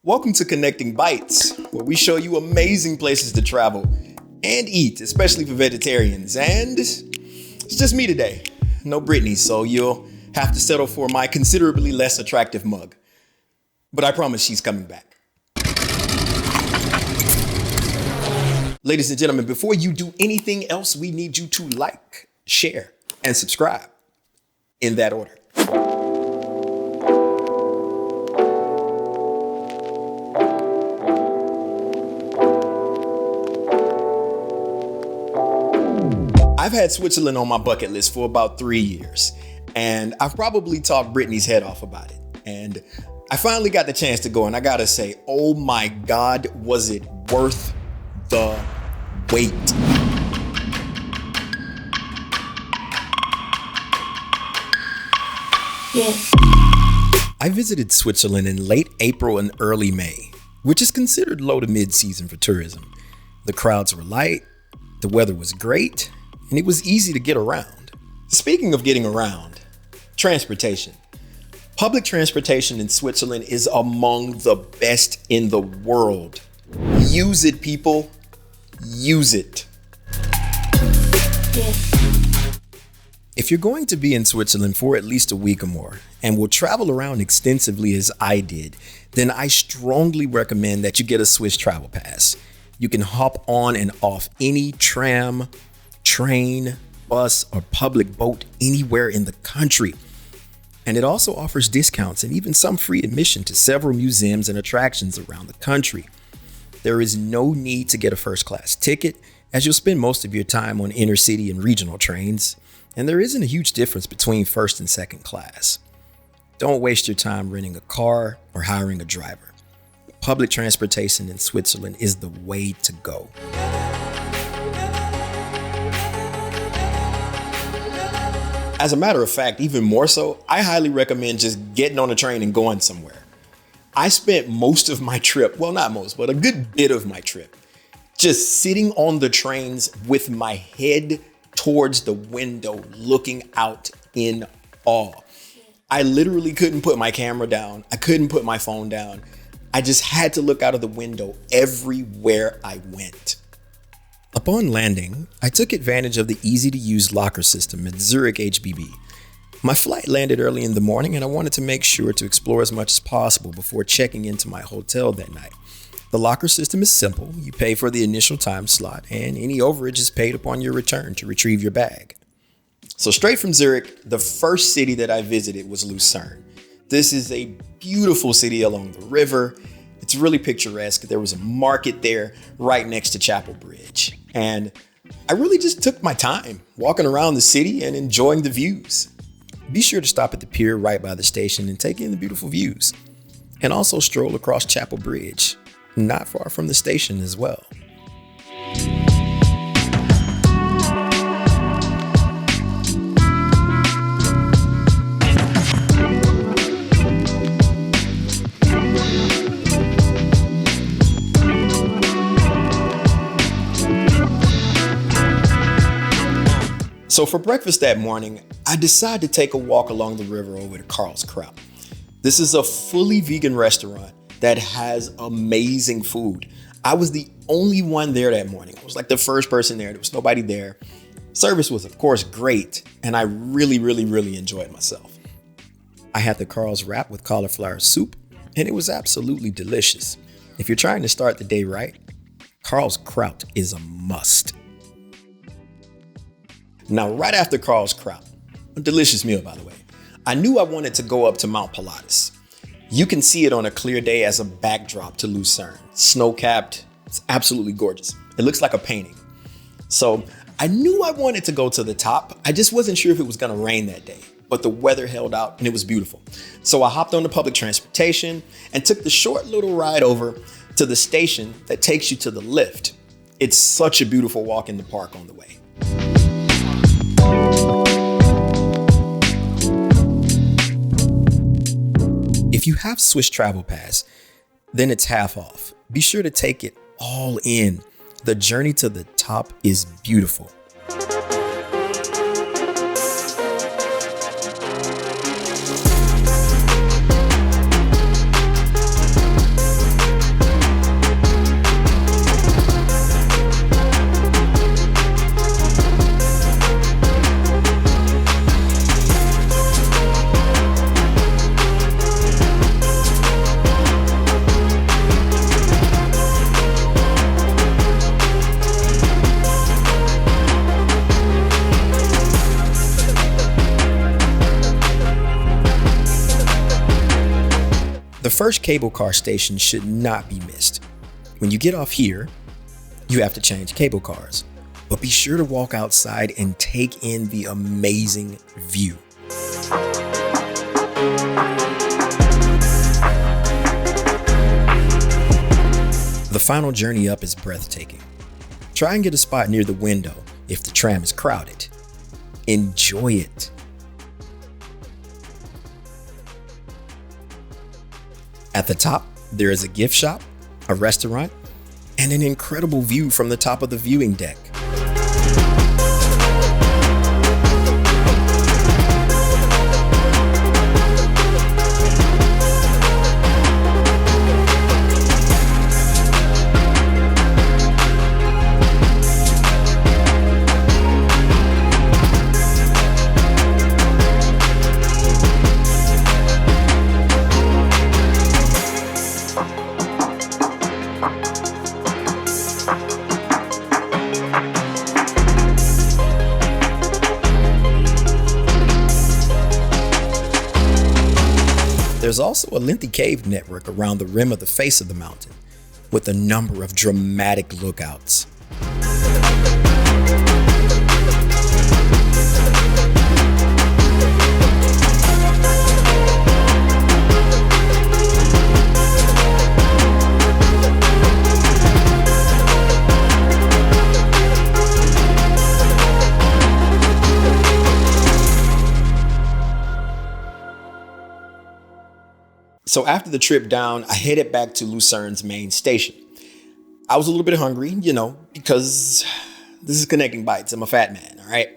Welcome to Connecting Bites, where we show you amazing places to travel and eat, especially for vegetarians. And it's just me today. No Brittany, so you'll have to settle for my considerably less attractive mug. But I promise she's coming back. Ladies and gentlemen, before you do anything else, we need you to like, share, and subscribe in that order. I've had Switzerland on my bucket list for about 3 years, and I've probably talked Brittany's head off about it. And I finally got the chance to go, and I gotta say, oh my God, was it worth the wait? Yeah. I visited Switzerland in late April and early May, which is considered low to mid-season for tourism. The crowds were light, the weather was great, and it was easy to get around. Speaking of getting around, transportation. Public transportation in Switzerland is among the best in the world. Use it, people. Use it. Yeah. If you're going to be in Switzerland for at least a week or more and will travel around extensively as I did, then I strongly recommend that you get a Swiss travel pass. You can hop on and off any tram, train, bus, or public boat anywhere in the country. And it also offers discounts and even some free admission to several museums and attractions around the country. There is no need to get a first-class ticket, as you'll spend most of your time on intercity and regional trains, and there isn't a huge difference between first and second class. Don't waste your time renting a car or hiring a driver. Public transportation in Switzerland is the way to go. As a matter of fact, even more so, I highly recommend just getting on a train and going somewhere. I spent most of my trip, well, not most, but a good bit of my trip, just sitting on the trains with my head towards the window, looking out in awe. I literally couldn't put my camera down. I couldn't put my phone down. I just had to look out of the window everywhere I went. Upon landing, I took advantage of the easy-to-use locker system at Zurich HBB. My flight landed early in the morning, and I wanted to make sure to explore as much as possible before checking into my hotel that night. The locker system is simple. You pay for the initial time slot, and any overage is paid upon your return to retrieve your bag. So straight from Zurich, the first city that I visited was Lucerne. This is a beautiful city along the river. It's really picturesque. There was a market there right next to Chapel Bridge. And I really just took my time walking around the city and enjoying the views. Be sure to stop at the pier right by the station and take in the beautiful views. And also stroll across Chapel Bridge, not far from the station as well. So for breakfast that morning, I decided to take a walk along the river over to Karls Kraut. This is a fully vegan restaurant that has amazing food. I was the only one there that morning. I was like the first person there. There was nobody there. Service was, of course, great, and I really enjoyed myself. I had the Karls wrap with cauliflower soup, and it was absolutely delicious. If you're trying to start the day right, Karls Kraut is a must. Now, right after Karls Kraut, a delicious meal, by the way, I knew I wanted to go up to Mount Pilatus. You can see it on a clear day as a backdrop to Lucerne. Snow-capped, it's absolutely gorgeous. It looks like a painting. So I knew I wanted to go to the top. I just wasn't sure if it was gonna rain that day, but the weather held out and it was beautiful. So I hopped on the public transportation and took the short little ride over to the station that takes you to the lift. It's such a beautiful walk in the park on the way. If you have Swiss Travel Pass, then it's half off. Be sure to take it all in. The journey to the top is beautiful. The first cable car station should not be missed. When you get off here, you have to change cable cars, but be sure to walk outside and take in the amazing view. The final journey up is breathtaking. Try and get a spot near the window if the tram is crowded. Enjoy it. At the top, there is a gift shop, a restaurant, and an incredible view from the top of the viewing deck. There's also a lengthy cave network around the rim of the face of the mountain, with a number of dramatic lookouts. So after the trip down, I headed back to Lucerne's main station. I was a little bit hungry, because this is connecting bites. I'm a fat man, all right?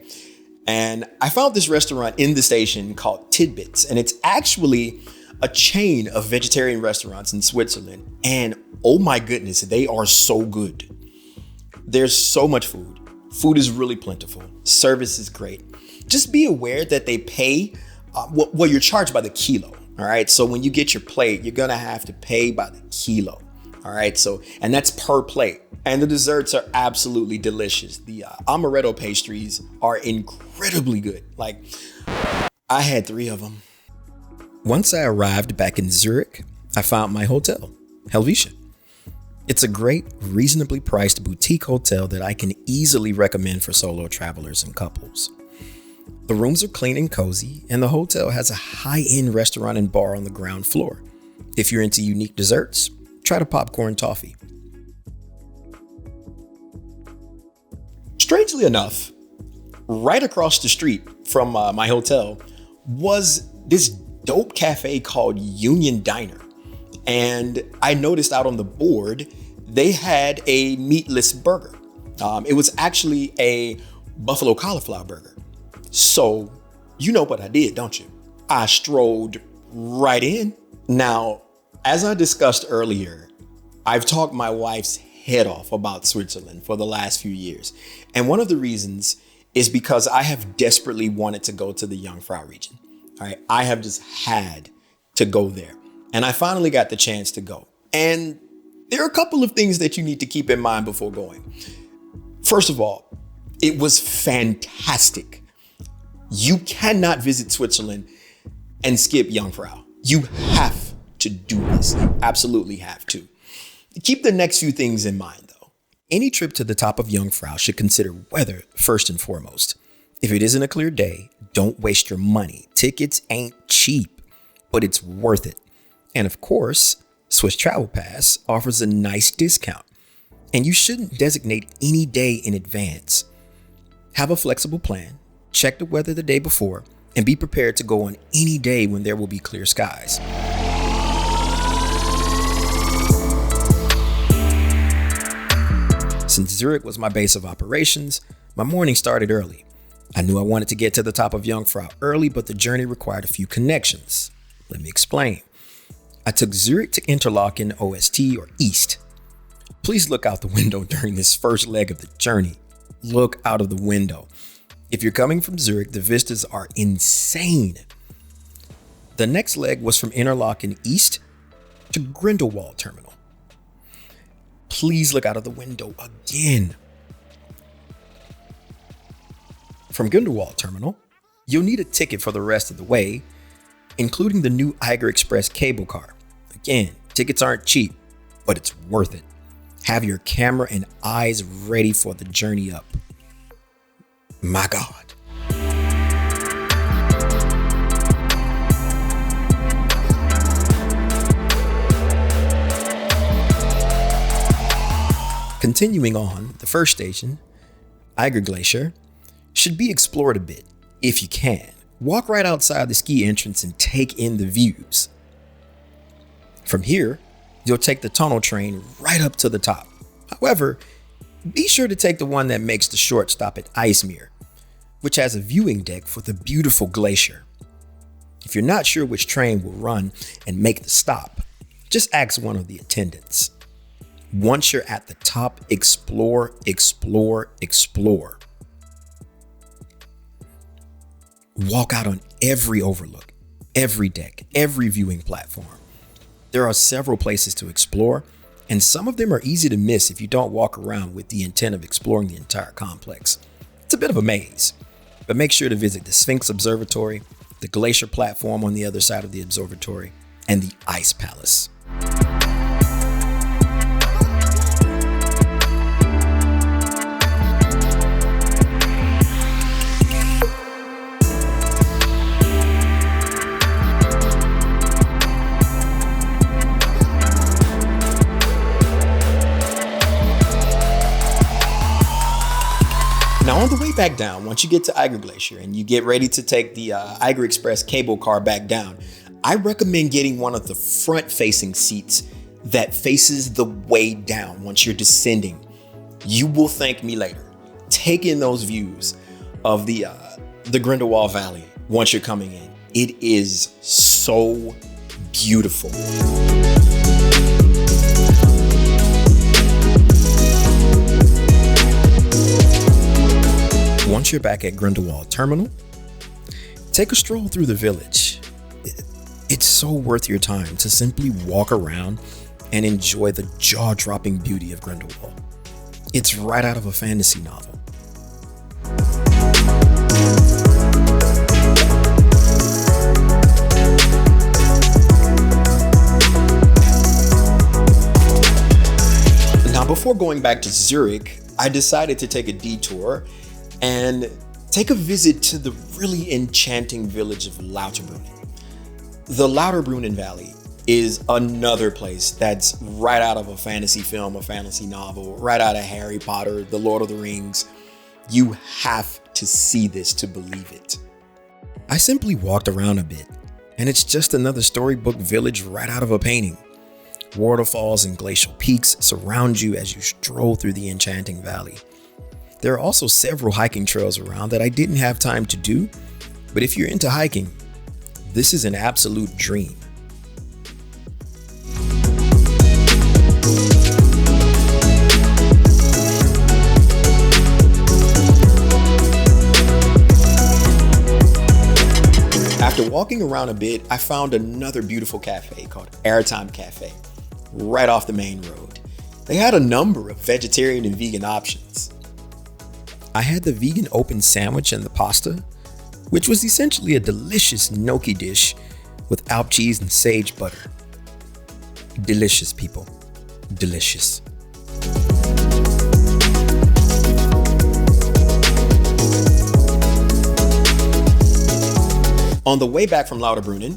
And I found this restaurant in the station called Tidbits, and it's actually a chain of vegetarian restaurants in Switzerland. And oh my goodness, they are so good. There's so much food. Food is really plentiful. Service is great. Just be aware that they pay, you're charged by the kilo. All right. So when you get your plate, you're going to have to pay by the kilo. All right. So, and that's per plate. And the desserts are absolutely delicious. The amaretto pastries are incredibly good. Like, I had 3 of them. Once I arrived back in Zurich, I found my hotel, Helvetia. It's a great, reasonably priced boutique hotel that I can easily recommend for solo travelers and couples. The rooms are clean and cozy, and the hotel has a high-end restaurant and bar on the ground floor. If you're into unique desserts, try the popcorn toffee. Strangely enough, right across the street from my hotel was this dope cafe called Union Diner. And I noticed out on the board, they had a meatless burger. It was actually a buffalo cauliflower burger. So you know what I did, don't you? I strolled right in. Now, as I discussed earlier, I've talked my wife's head off about Switzerland for the last few years. And one of the reasons is because I have desperately wanted to go to the Jungfrau Region. All right, I have just had to go there. And I finally got the chance to go. And there are a couple of things that you need to keep in mind before going. First of all, it was fantastic. You cannot visit Switzerland and skip Jungfrau. You have to do this. You absolutely have to. Keep the next few things in mind, though. Any trip to the top of Jungfrau should consider weather first and foremost. If it isn't a clear day, don't waste your money. Tickets ain't cheap, but it's worth it. And of course, Swiss Travel Pass offers a nice discount. And you shouldn't designate any day in advance. Have a flexible plan. Check the weather the day before, and be prepared to go on any day when there will be clear skies. Since Zurich was my base of operations, my morning started early. I knew I wanted to get to the top of Jungfrau early, but the journey required a few connections. Let me explain. I took Zurich to Interlaken OST or East. Please look out the window during this first leg of the journey. Look out of the window. If you're coming from Zurich, the vistas are insane. The next leg was from Interlaken East to Grindelwald Terminal. Please look out of the window again. From Grindelwald Terminal, you'll need a ticket for the rest of the way, including the new Eiger Express cable car. Again, tickets aren't cheap, but it's worth it. Have your camera and eyes ready for the journey up. My God. Continuing on, the first station, Eiger Glacier, should be explored a bit, if you can. Walk right outside the ski entrance and take in the views. From here, you'll take the tunnel train right up to the top. However, be sure to take the one that makes the short stop at IJsselmeer, which has a viewing deck for the beautiful glacier. If you're not sure which train will run and make the stop, just ask one of the attendants. Once you're at the top, explore, explore, explore. Walk out on every overlook, every deck, every viewing platform. There are several places to explore, and some of them are easy to miss if you don't walk around with the intent of exploring the entire complex. It's a bit of a maze, but make sure to visit the Sphinx Observatory, the glacier platform on the other side of the observatory, and the Ice Palace. Now, on the way back down, once you get to Eiger Glacier and you get ready to take the Eiger Express cable car back down, I recommend getting one of the front-facing seats that faces the way down once you're descending. You will thank me later. Take in those views of the Grindelwald Valley once you're coming in. It is so beautiful. Once you're back at Grindelwald Terminal, take a stroll through the village. It's so worth your time to simply walk around and enjoy the jaw-dropping beauty of Grindelwald. It's right out of a fantasy novel. Now, before going back to Zurich, I decided to take a detour and take a visit to the really enchanting village of Lauterbrunnen. The Lauterbrunnen Valley is another place that's right out of a fantasy film, a fantasy novel, right out of Harry Potter, The Lord of the Rings. You have to see this to believe it. I simply walked around a bit, and it's just another storybook village right out of a painting. Waterfalls and glacial peaks surround you as you stroll through the enchanting valley. There are also several hiking trails around that I didn't have time to do, but if you're into hiking, this is an absolute dream. After walking around a bit, I found another beautiful cafe called Airtime Cafe, right off the main road. They had a number of vegetarian and vegan options. I had the vegan open sandwich and the pasta, which was essentially a delicious gnocchi dish with Alp cheese and sage butter. Delicious, people. Delicious. On the way back from Lauterbrunnen,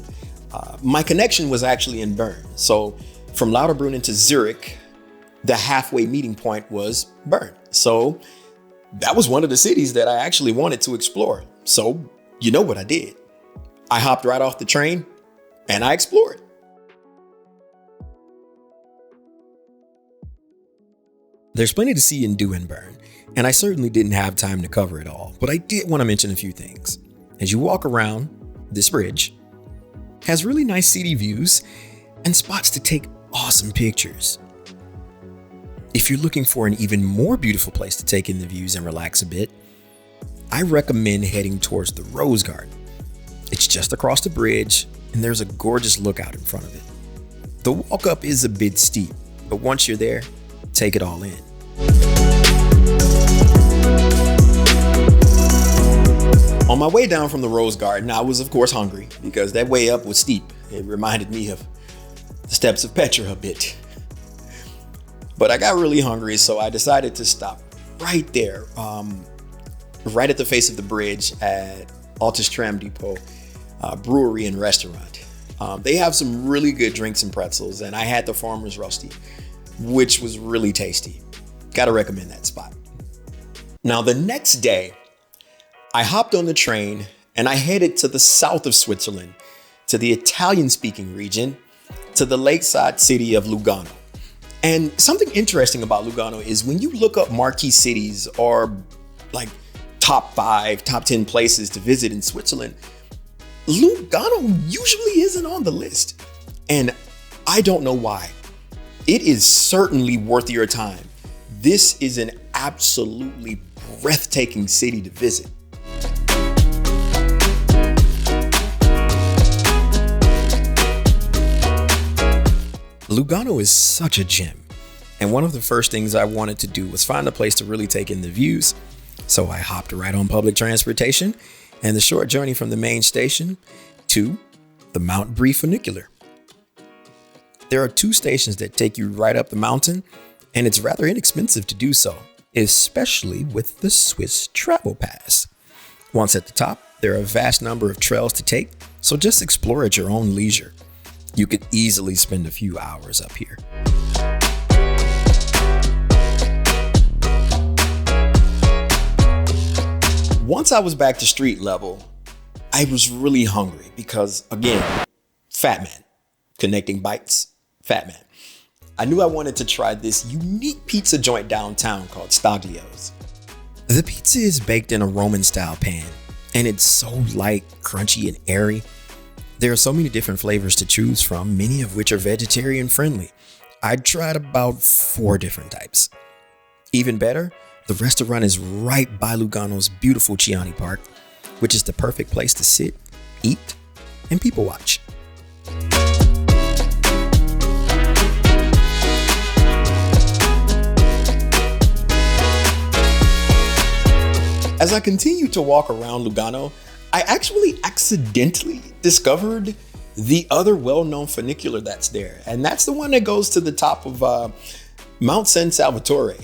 my connection was actually in Bern. So from Lauterbrunnen to Zurich, the halfway meeting point was Bern. So that was one of the cities that I actually wanted to explore. So you know what I did? I hopped right off the train and I explored. There's plenty to see and do in Bern, and I certainly didn't have time to cover it all, but I did want to mention a few things. As you walk around, this bridge has really nice city views and spots to take awesome pictures. If you're looking for an even more beautiful place to take in the views and relax a bit, I recommend heading towards the Rose Garden. It's just across the bridge, and there's a gorgeous lookout in front of it. The walk up is a bit steep, but once you're there, take it all in. On my way down from the Rose Garden, I was of course hungry because that way up was steep. It reminded me of The steps of Petra a bit. But I got really hungry, so I decided to stop right there, right at the face of the bridge at Altus Tramdepot brewery and restaurant. They have some really good drinks and pretzels, and I had the Farmer's Roasty, which was really tasty. Gotta recommend that spot. Now, the next day, I hopped on the train and I headed to the south of Switzerland, to the Italian-speaking region, to the lakeside city of Lugano. And something interesting about Lugano is when you look up marquee cities or like top 5, top 10 places to visit in Switzerland, Lugano usually isn't on the list. And I don't know why. It is certainly worth your time. This is an absolutely breathtaking city to visit. Lugano is such a gem, and one of the first things I wanted to do was find a place to really take in the views. So I hopped right on public transportation and the short journey from the main station to the Monte Brè funicular. There are 2 stations that take you right up the mountain, and it's rather inexpensive to do so, especially with the Swiss Travel Pass. Once at the top, there are a vast number of trails to take, so just explore at your own leisure. You could easily spend a few hours up here. Once I was back to street level, I was really hungry because, again, fat man, connecting bites, fat man. I knew I wanted to try this unique pizza joint downtown called Staglio's. The pizza is baked in a Roman-style pan, and it's so light, crunchy, and airy. There are so many different flavors to choose from, many of which are vegetarian friendly. I tried about 4 different types. Even better, the restaurant is right by Lugano's beautiful Chiani Park, which is the perfect place to sit, eat, and people watch. As I continued to walk around Lugano, I actually accidentally discovered the other well-known funicular that's there, and that's the one that goes to the top of Monte San Salvatore.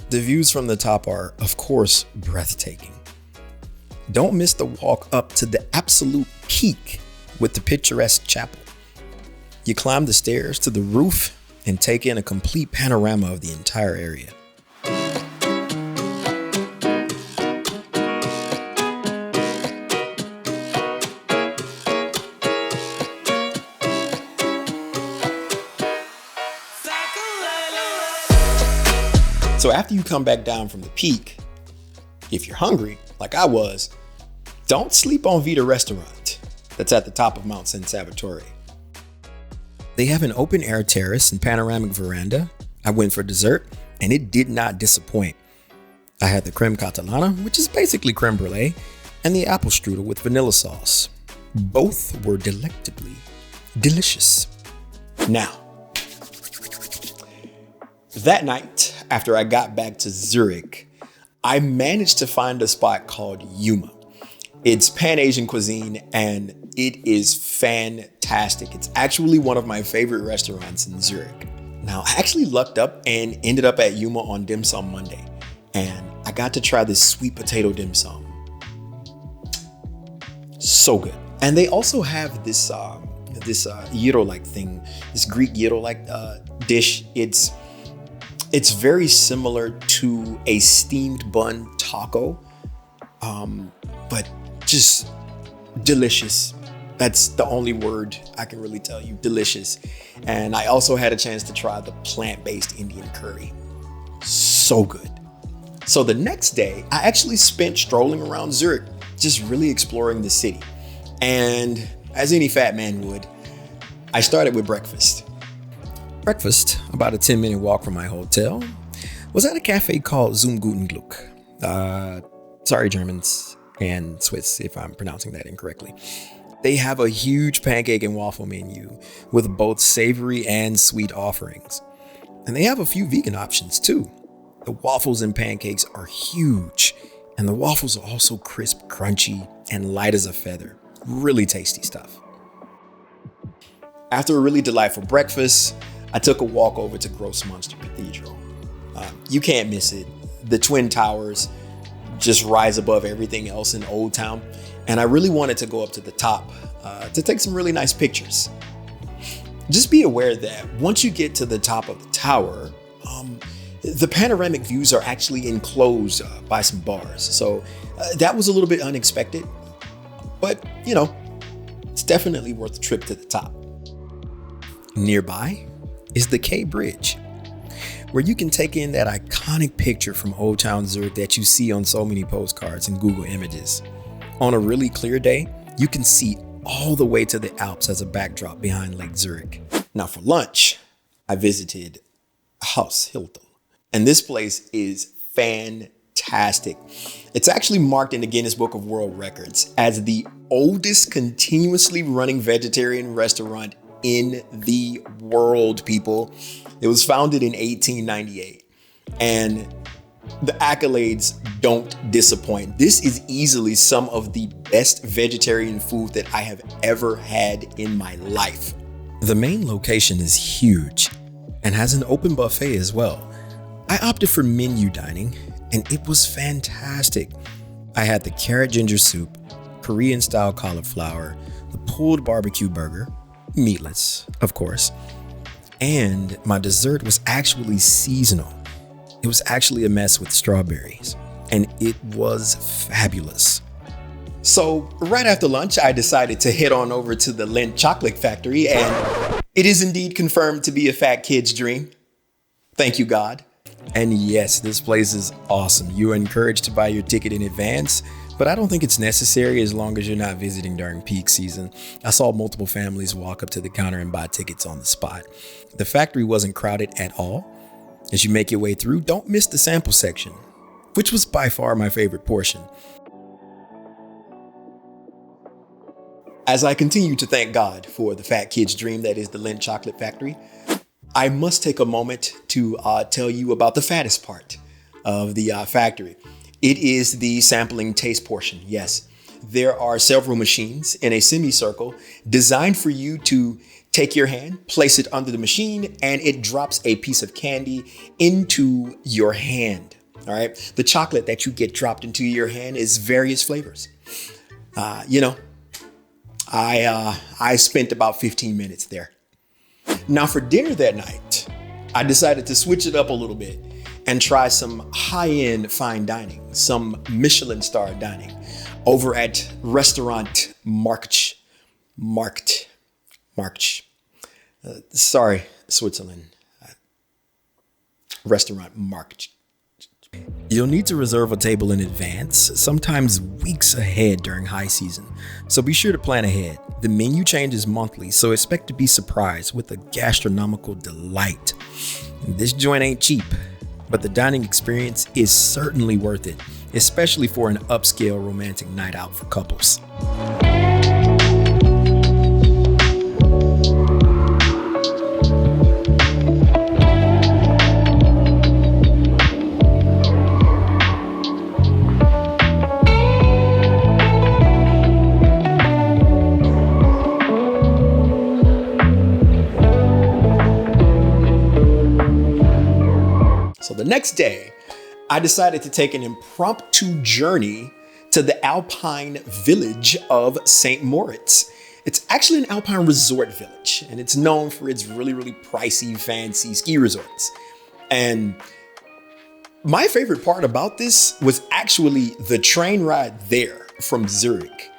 The views from the top are, of course, breathtaking. Don't miss the walk up to the absolute peak with the picturesque chapel. You climb the stairs to the roof and take in a complete panorama of the entire area. So after you come back down from the peak, if you're hungry, like I was, don't sleep on Vetta restaurant that's at the top of Monte San Salvatore. They have an open air terrace and panoramic veranda. I went for dessert and it did not disappoint. I had the creme catalana, which is basically creme brulee, and the apple strudel with vanilla sauce. Both were delectably delicious. Now, that night, after I got back to Zurich, I managed to find a spot called Yuma. It's Pan-Asian cuisine and it is fantastic. It's actually one of my favorite restaurants in Zurich. Now, I actually lucked up and ended up at Yuma on Dim Sum Monday, and I got to try this sweet potato dim sum. So good. And they also have this gyro-like thing, this Greek gyro-like dish. It's very similar to a steamed bun taco, but just delicious. That's the only word I can really tell you, delicious. And I also had a chance to try the plant-based Indian curry. So good. So the next day, I actually spent strolling around Zurich, just really exploring the city. And as any fat man would, I started with breakfast. Breakfast, about a 10-minute walk from my hotel, was at a cafe called Zum Guten Glück. Sorry, Germans and Swiss, if I'm pronouncing that incorrectly. They have a huge pancake and waffle menu with both savory and sweet offerings. And they have a few vegan options too. The waffles and pancakes are huge, and the waffles are also crisp, crunchy, and light as a feather. Really tasty stuff. After a really delightful breakfast, I took a walk over to Grossmünster Cathedral. You can't miss it. The Twin Towers just rise above everything else in Old Town. And I really wanted to go up to the top to take some really nice pictures. Just be aware that once you get to the top of the tower, the panoramic views are actually enclosed by some bars. So that was a little bit unexpected, but it's definitely worth the trip to the top. Nearby is the K Bridge, where you can take in that iconic picture from Old Town Zurich that you see on so many postcards and Google Images. On a really clear day, you can see all the way to the Alps as a backdrop behind Lake Zurich. Now for lunch, I visited Haus Hiltl, and this place is fantastic. It's actually marked in the Guinness Book of World Records as the oldest continuously running vegetarian restaurant in the world, people. It was founded in 1898, and the accolades don't disappoint. This is easily some of the best vegetarian food that I have ever had in my life. The main location is huge and has an open buffet as well. I opted for menu dining, and it was fantastic. I had the carrot ginger soup, Korean style cauliflower, the pulled barbecue burger, meatless, of course, and my dessert was actually seasonal. It was actually a mess with strawberries, and it was fabulous. So right after lunch, I decided to head on over to the Lindt chocolate factory, and it is indeed confirmed to be a fat kid's dream. Thank you, God. And yes, this place is awesome. You are encouraged to buy your ticket in advance, but I don't think it's necessary as long as you're not visiting during peak season. I saw multiple families walk up to the counter and buy tickets on the spot. The factory wasn't crowded at all. As you make your way through, don't miss the sample section, which was by far my favorite portion. As I continue to thank God for the fat kid's dream that is the Lindt chocolate factory, I must take a moment to tell you about the fattest part of the factory. It is the sampling taste portion. Yes, there are several machines in a semicircle designed for you to take your hand, place it under the machine, and it drops a piece of candy into your hand. All right. The chocolate that you get dropped into your hand is various flavors. I spent about 15 minutes there. Now for dinner that night, I decided to switch it up a little bit and try some high-end fine dining, some Michelin star dining over at restaurant Marktküche. Switzerland. Restaurant Marktküche. You'll need to reserve a table in advance, sometimes weeks ahead during high season, so be sure to plan ahead. The menu changes monthly, so expect to be surprised with a gastronomical delight. This joint ain't cheap, but the dining experience is certainly worth it, especially for an upscale romantic night out for couples. The next day, I decided to take an impromptu journey to the alpine village of St. Moritz. It's actually an alpine resort village, and it's known for its really, really pricey, fancy ski resorts. And my favorite part about this was actually the train ride there from Zurich.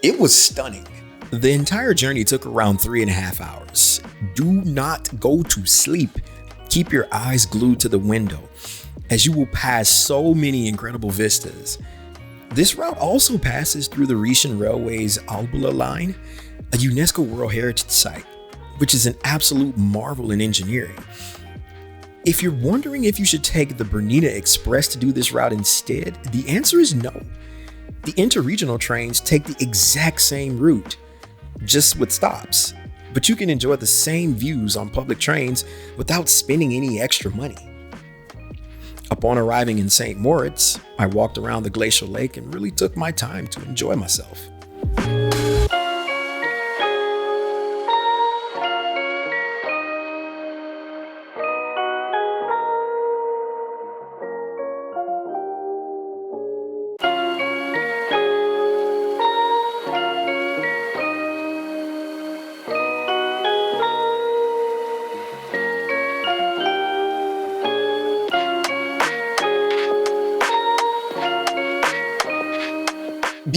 It was stunning. The entire journey took around 3.5 hours. Do not go to sleep. Keep your eyes glued to the window, as you will pass so many incredible vistas. This route also passes through the Rhenian Railway's Albula line, a UNESCO World Heritage Site, which is an absolute marvel in engineering. If you're wondering if you should take the Bernina Express to do this route instead, the answer is no. The interregional trains take the exact same route, just with stops. But you can enjoy the same views on public trains without spending any extra money. Upon arriving in St. Moritz, I walked around the glacial lake and really took my time to enjoy myself.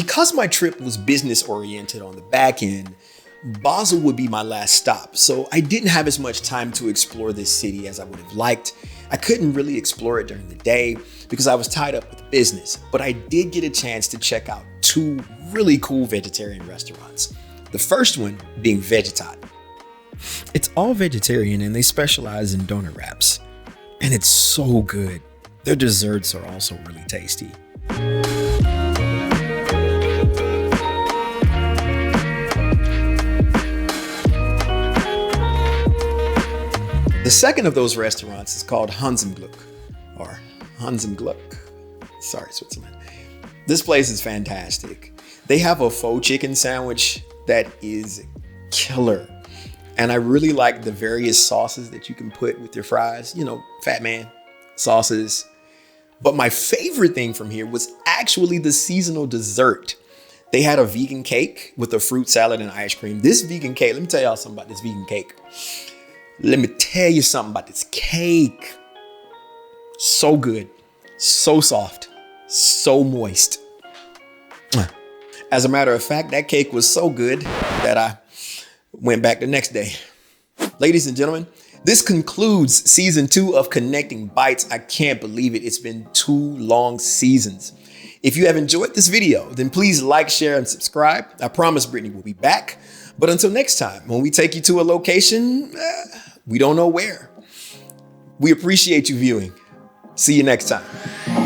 Because my trip was business oriented on the back end, Basel would be my last stop, so I didn't have as much time to explore this city as I would have liked. I couldn't really explore it during the day because I was tied up with business, but I did get a chance to check out 2 really cool vegetarian restaurants. The first one being Vetta. It's all vegetarian and they specialize in donut wraps, and it's so good. Their desserts are also really tasty. The second of those restaurants is called Zum Glück, or Zum Glück. Sorry, Switzerland. This place is fantastic. They have a faux chicken sandwich that is killer. And I really like the various sauces that you can put with your fries. You know, fat man sauces. But my favorite thing from here was actually the seasonal dessert. They had a vegan cake with a fruit salad and ice cream. This vegan cake, let me tell y'all something about this vegan cake. Let me tell you something about this cake. So good, so soft, so moist. As a matter of fact, that cake was so good that I went back the next day. Ladies and gentlemen, this concludes season 2 of Connecting Bites. I can't believe it. It's been 2 long seasons. If you have enjoyed this video, then please like, share, and subscribe. I promise Brittany will be back. But until next time, when we take you to a location, we don't know where. We appreciate you viewing. See you next time.